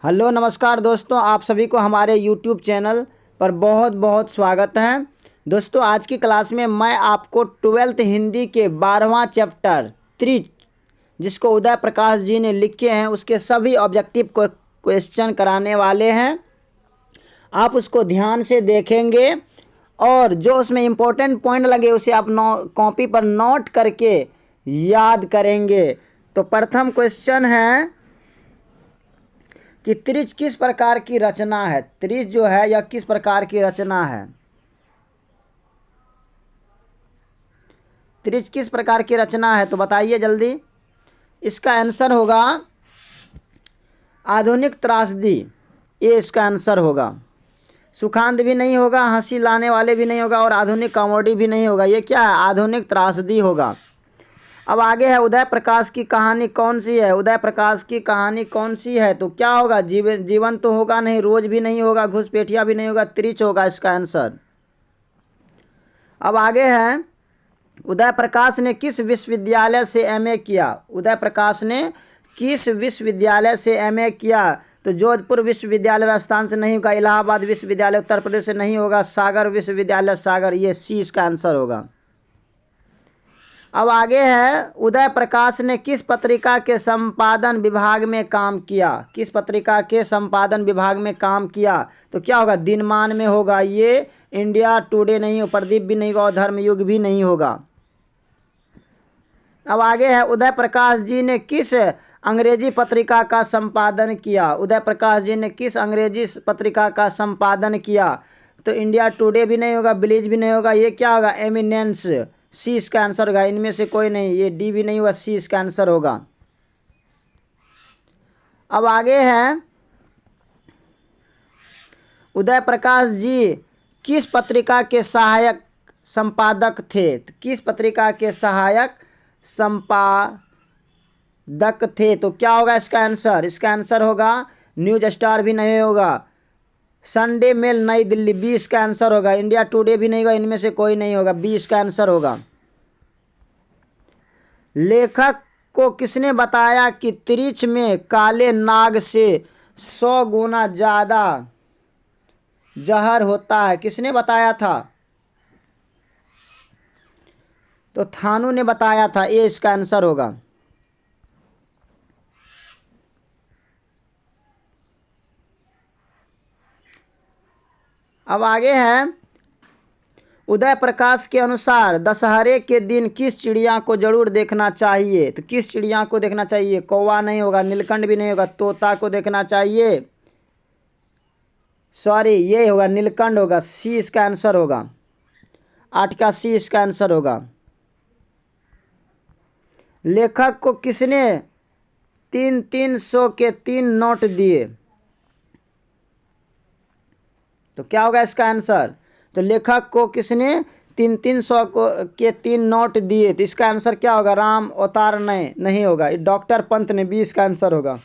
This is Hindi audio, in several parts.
हेलो नमस्कार दोस्तों, आप सभी को हमारे यूट्यूब चैनल पर बहुत बहुत स्वागत है। दोस्तों, आज की क्लास में मैं आपको 12th हिंदी के 12वां चैप्टर त्रिच, जिसको उदय प्रकाश जी ने लिखे हैं, उसके सभी ऑब्जेक्टिव क्वेश्चन कराने वाले हैं। आप उसको ध्यान से देखेंगे और जो उसमें इम्पोर्टेंट पॉइंट लगे उसे आप कॉपी पर नोट करके याद करेंगे। तो प्रथम क्वेश्चन है कि त्रिच किस प्रकार की रचना है। त्रिच जो है यह किस प्रकार की रचना है। त्रिच किस प्रकार की रचना है, तो बताइए जल्दी। इसका आंसर होगा आधुनिक त्रासदी, ये इसका आंसर होगा। सुखांत भी नहीं होगा, हंसी लाने वाले भी नहीं होगा और आधुनिक कॉमेडी भी नहीं होगा। ये क्या है, आधुनिक त्रासदी होगा। अब आगे है, उदय प्रकाश की कहानी कौन सी है। उदय प्रकाश की कहानी कौन सी है, तो क्या होगा, जीवन तो होगा नहीं, रोज भी नहीं होगा, घुसपैठिया भी नहीं होगा, त्रिच होगा इसका आंसर। अब आगे है, उदय प्रकाश ने किस विश्वविद्यालय से एमए किया। उदय प्रकाश ने किस विश्वविद्यालय से एमए किया, तो जोधपुर विश्वविद्यालय राजस्थान से नहीं होगा, इलाहाबाद विश्वविद्यालय उत्तर प्रदेश से नहीं होगा, सागर विश्वविद्यालय सागर, ये सी इसका आंसर होगा। अब आगे है, उदय प्रकाश ने किस पत्रिका के संपादन विभाग में काम किया। किस पत्रिका के संपादन विभाग में काम किया, तो क्या होगा, दिनमान में होगा ये, इंडिया टुडे नहीं हो, प्रदीप भी नहीं होगा और धर्मयुग भी नहीं होगा। अब आगे है, उदय प्रकाश जी ने किस अंग्रेजी पत्रिका का संपादन किया। उदय प्रकाश जी ने किस अंग्रेजी पत्रिका का संपादन किया, तो इंडिया टुडे भी नहीं होगा, ब्लीच भी नहीं होगा, ये क्या होगा, एमिनेंस, सी इसका आंसर होगा। इनमें से कोई नहीं, ये डी भी नहीं होगा, सी इसका आंसर होगा। अब आगे है, उदय प्रकाश जी किस पत्रिका के सहायक संपादक थे। किस पत्रिका के सहायक संपादक थे, तो क्या होगा इसका आंसर। इसका आंसर होगा न्यूज स्टार भी नहीं होगा, संडे मेल नई दिल्ली, बी इसका आंसर होगा। इंडिया टुडे भी नहीं होगा, इनमें से कोई नहीं होगा, बी इसका आंसर होगा। लेखक को किसने बताया कि त्रिच में काले नाग से 100 गुना ज्यादा जहर होता है। किसने बताया था, तो थानू ने बताया था, ये इसका आंसर होगा। अब आगे है, उदय प्रकाश के अनुसार दशहरे के दिन किस चिड़िया को जरूर देखना चाहिए, तो किस चिड़िया को देखना चाहिए। कौवा नहीं होगा, नीलकंठ भी नहीं होगा, तोता को देखना चाहिए, सॉरी ये होगा नीलकंठ होगा, सी इसका आंसर होगा। 8 का सी इसका आंसर होगा। लेखक को किसने 300 के 3 नोट दिए, तो क्या होगा इसका आंसर। तो लेखक को किसने 300 के 3 नोट दिए, तो इसका आंसर क्या होगा, राम अवतार नहीं होगा, डॉक्टर पंत ने, बी इसका आंसर होगा।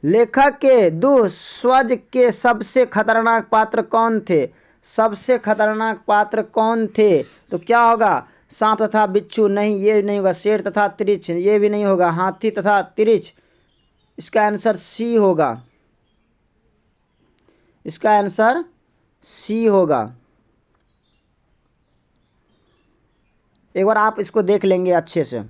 लेखक के दुस्वज के सबसे खतरनाक पात्र कौन थे। सबसे खतरनाक पात्र कौन थे, तो क्या होगा, सांप तथा बिच्छू, नहीं ये नहीं होगा, शेर तथा त्रिच, ये भी नहीं होगा, हाथी तथा त्रिच, इसका आंसर सी होगा। इसका आंसर सी होगा। एक बार आप इसको देख लेंगे अच्छे से।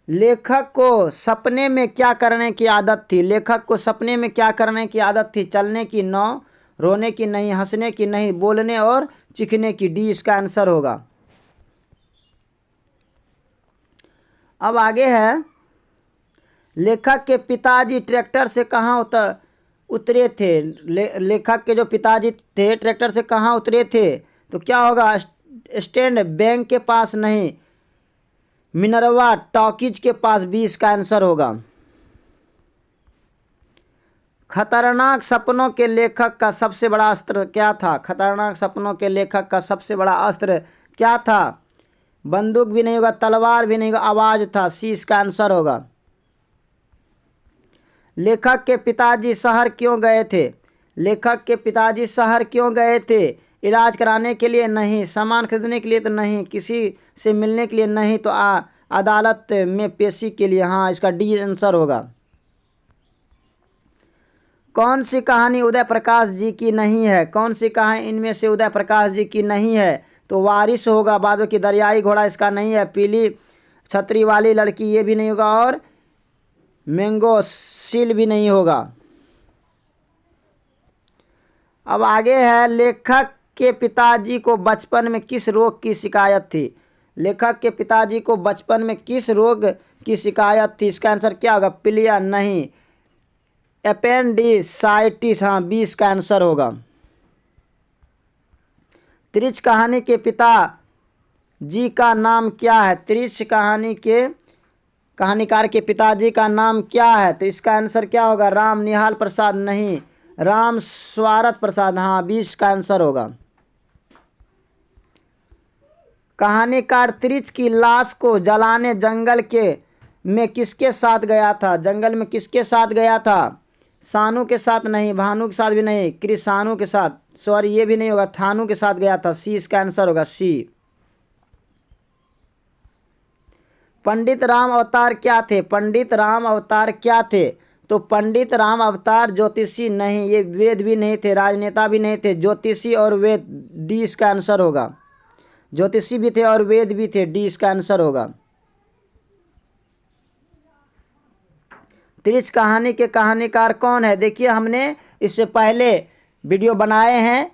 लेखक को सपने में क्या करने की आदत थी। लेखक को सपने में क्या करने की आदत थी, चलने की, नौ, रोने की नहीं, हंसने की नहीं, बोलने और चिखने की, डी इसका आंसर होगा। अब आगे है, लेखक के पिताजी ट्रैक्टर से कहाँ उतरे थे। लेखक के जो पिताजी थे ट्रैक्टर से कहाँ उतरे थे, तो क्या होगा, स्टैंड बैंक के पास नहीं, मिनरवा टॉकीज के पास, भी इसका आंसर होगा। खतरनाक सपनों के लेखक का सबसे बड़ा अस्त्र क्या था। खतरनाक सपनों के लेखक का सबसे बड़ा अस्त्र क्या था, बंदूक भी नहीं होगा, तलवार भी नहीं होगा, आवाज था, सी इसका आंसर होगा। लेखक के पिताजी शहर क्यों गए थे। लेखक के पिताजी शहर क्यों गए थे, इलाज कराने के लिए नहीं, सामान खरीदने के लिए तो नहीं, किसी से मिलने के लिए नहीं, तो अदालत में पेशी के लिए। हाँ, इसका डी आंसर होगा। कौन सी कहानी उदय प्रकाश जी की नहीं है? कौन सी कहानी इनमें से उदय प्रकाश जी की नहीं है? तो वारिस होगा, बादों की दरियाई घोड़ा इसका नहीं है, पीली छतरी वाली लड़की ये भी नहीं होगा, और मैंगो सील भी नहीं होगा। अब आगे है, लेखक के पिताजी को बचपन में किस रोग की शिकायत थी? लेखक के पिताजी को बचपन में किस रोग की शिकायत थी? इसका आंसर क्या होगा? पीलिया नहीं, एपेंडिसाइटिस। हाँ, 20 का आंसर होगा। त्रिच कहानी के पिता जी का नाम क्या है? त्रिच कहानी के कहानीकार के पिताजी का नाम क्या है? तो इसका आंसर क्या होगा? राम निहाल प्रसाद नहीं, राम स्वारथ प्रसाद। हाँ, 20 का आंसर होगा। कहानीकार त्रिच की लाश को जलाने जंगल में किसके साथ गया था? जंगल में किसके साथ गया था? सानू के साथ नहीं, भानु के साथ भी नहीं, कृषाणु के साथ, सॉरी ये भी नहीं होगा, थानू के साथ गया था। सी इसका आंसर होगा, सी। पंडित राम अवतार क्या थे? पंडित राम अवतार क्या थे? तो पंडित राम अवतार ज्योतिषी नहीं, ये वेद भी नहीं थे, राजनेता भी नहीं थे, ज्योतिषी और वेद। डी इसका आंसर होगा। ज्योतिषी भी थे और वेद भी थे, डी इसका आंसर होगा। त्रिच कहानी के कहानीकार कौन है? देखिए, हमने इससे पहले वीडियो बनाए हैं,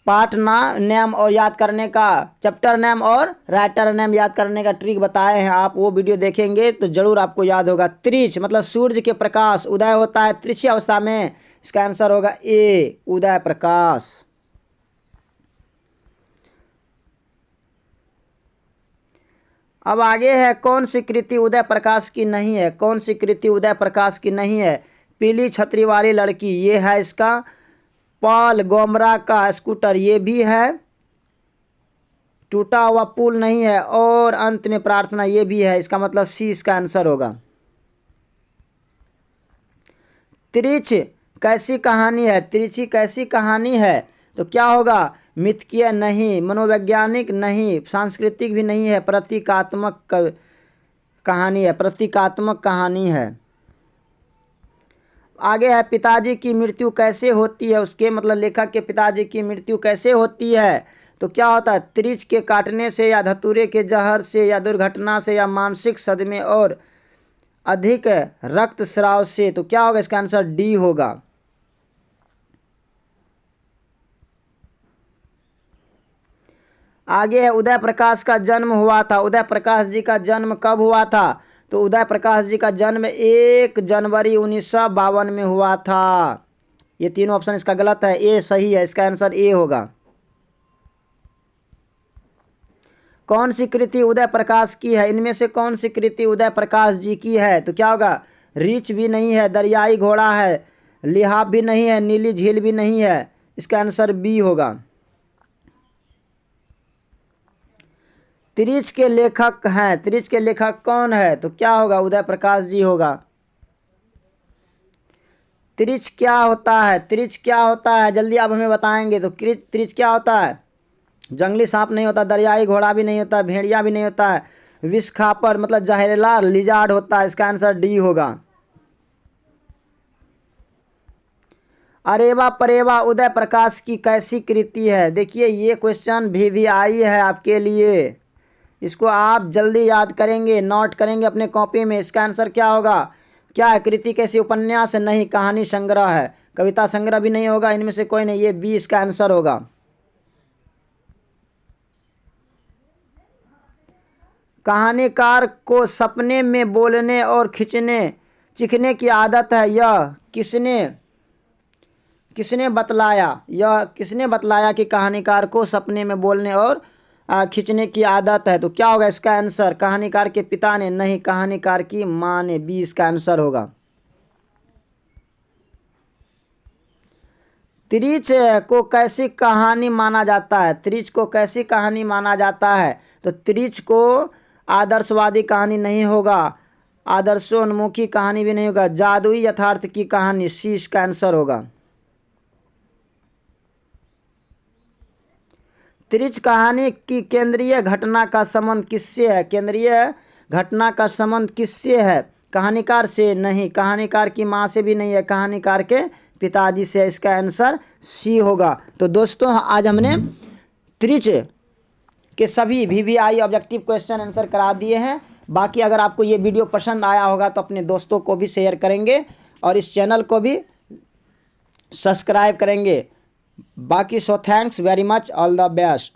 पार्ट नेम और याद करने का, चैप्टर नेम और राइटर नेम याद करने का ट्रिक बताए हैं। आप वो वीडियो देखेंगे तो जरूर आपको याद होगा। त्रिच मतलब सूर्य के प्रकाश, उदय होता है त्रिची अवस्था में, इसका आंसर होगा ए, उदय प्रकाश। अब आगे है, कौन सी कृति उदय प्रकाश की नहीं है? कौन सी कृति उदय प्रकाश की नहीं है? पीली छतरी वाली लड़की ये है इसका, पॉल गोमरा का स्कूटर ये भी है, टूटा हुआ पुल नहीं है, और अंत में प्रार्थना ये भी है। इसका मतलब सी इसका आंसर होगा। त्रिच कैसी कहानी है? त्रिची कैसी कहानी है? तो क्या होगा? मिथकीय नहीं, मनोवैज्ञानिक नहीं, सांस्कृतिक भी नहीं है, प्रतीकात्मक कहानी है, प्रतीकात्मक कहानी है। आगे है, पिताजी की मृत्यु कैसे होती है? उसके मतलब लेखक के पिताजी की मृत्यु कैसे होती है? तो क्या होता है? त्रिच के काटने से, या धतूरे के जहर से, या दुर्घटना से, या मानसिक सदमे और अधिक रक्तस्राव से। तो क्या होगा? इसका आंसर डी होगा। आगे है, उदय प्रकाश का जन्म हुआ था। उदय प्रकाश जी का जन्म कब हुआ था? तो उदय प्रकाश जी का जन्म 1 जनवरी 1952 में हुआ था। ये तीनों ऑप्शन इसका गलत है, ए सही है, इसका आंसर ए होगा। कौन सी कृति उदय प्रकाश की है? इनमें से कौन सी कृति उदय प्रकाश जी की है? तो क्या होगा? रीछ भी नहीं है, दरियाई घोड़ा है, लिहाफ भी नहीं है, नीली झील भी नहीं है, इसका आंसर बी होगा। त्रिच के लेखक हैं, त्रिच के लेखक कौन है? तो क्या होगा? उदय प्रकाश जी होगा। त्रिच क्या होता है? त्रिच क्या होता है? जल्दी आप हमें बताएंगे। तो त्रिच क्या होता है? जंगली सांप नहीं होता, दरियाई घोड़ा भी नहीं होता, भेड़िया भी नहीं होता है, विष खापर मतलब जहरीला लिजार्ड होता है, इसका आंसर डी होगा। अरेवा परेवा उदय प्रकाश की कैसी कृति है? देखिए, ये क्वेश्चन भी आई है आपके लिए, इसको आप जल्दी याद करेंगे, नोट करेंगे अपने कॉपी में। इसका आंसर क्या होगा? क्या है? कृति कैसी? उपन्यास नहीं, कहानी संग्रह है, कविता संग्रह भी नहीं होगा, इनमें से कोई नहीं, ये 20 का आंसर होगा। कहानीकार को सपने में बोलने और चिखने की आदत है, यह किसने बतलाया? यह किसने बतलाया कि कहानीकार को सपने में बोलने और खींचने की आदत है? तो क्या होगा इसका आंसर? कहानीकार के पिता ने नहीं, कहानीकार की माँ ने। 20 का आंसर होगा। त्रिच को कैसी कहानी माना जाता है? त्रिच को कैसी कहानी माना जाता है? तो त्रिच को आदर्शवादी कहानी नहीं होगा, आदर्शोन्मुखी कहानी भी नहीं होगा, जादुई यथार्थ की कहानी। सी इसका आंसर होगा। त्रिच कहानी की केंद्रीय घटना का संबंध किससे है? केंद्रीय घटना का संबंध किससे है? कहानीकार से नहीं, कहानीकार की माँ से भी नहीं है, कहानीकार के पिताजी से। इसका आंसर सी होगा। तो दोस्तों आज हमने त्रिच के सभी VVI ऑब्जेक्टिव क्वेश्चन आंसर करा दिए हैं। बाकी अगर आपको ये वीडियो पसंद आया होगा तो अपने दोस्तों को भी शेयर करेंगे और इस चैनल को भी सब्सक्राइब करेंगे। बाकी so thanks very much, all the best.